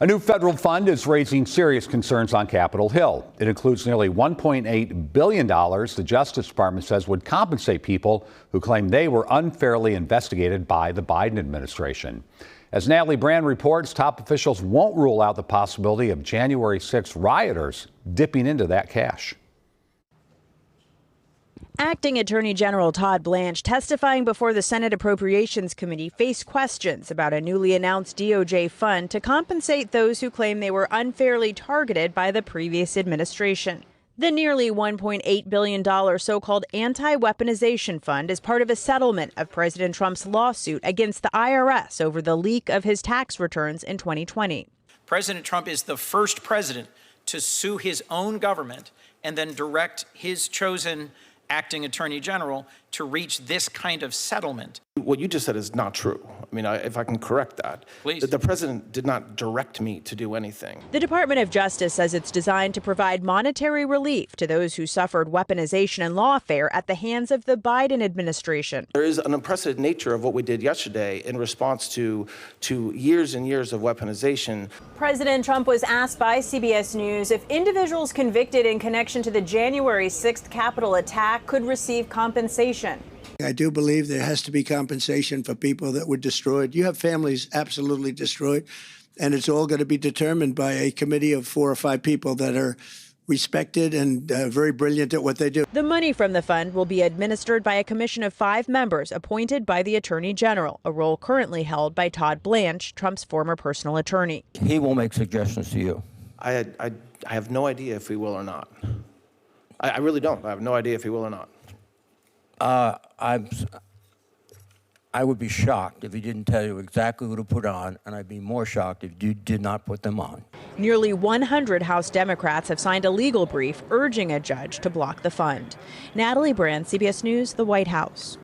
A new federal fund is raising serious concerns on Capitol Hill. It includes nearly $1.8 billion the Justice Department says would compensate people who claim they were unfairly investigated by the Biden administration. As Natalie Brand reports, top officials won't rule out the possibility of January 6 rioters dipping into that cash. Acting Attorney General Todd Blanche, testifying before the Senate Appropriations Committee, faced questions about a newly announced DOJ fund to compensate those who claim they were unfairly targeted by the previous administration. The nearly $1.8 billion so-called anti-weaponization fund is part of a settlement of President Trump's lawsuit against the IRS over the leak of his tax returns in 2020. President Trump is the first president to sue his own government and then direct his chosen acting attorney general to reach this kind of settlement. What you just said is not true. I mean, if I can correct that. Please. The president did not direct me to do anything. The Department of Justice says it's designed to provide monetary relief to those who suffered weaponization and lawfare at the hands of the Biden administration. There is an unprecedented nature of what we did yesterday in response to years and years of weaponization. President Trump was asked by CBS News if individuals convicted in connection to the January 6th Capitol attack could receive compensation. I do believe there has to be compensation for people that were destroyed. You have families absolutely destroyed, and it's all going to be determined by a committee of 4 or 5 people that are respected and very brilliant at what they do. The money from the fund will be administered by a commission of 5 members appointed by the Attorney General, a role currently held by Todd Blanche, Trump's former personal attorney. He will make suggestions to you. I have no idea if he will or not. I really don't. I have no idea if he will or not. I would be shocked if he didn't tell you exactly who to put on, and I'd be more shocked if you did not put them on. Nearly 100 House Democrats have signed a legal brief urging a judge to block the fund. Natalie Brand, CBS News, the White House.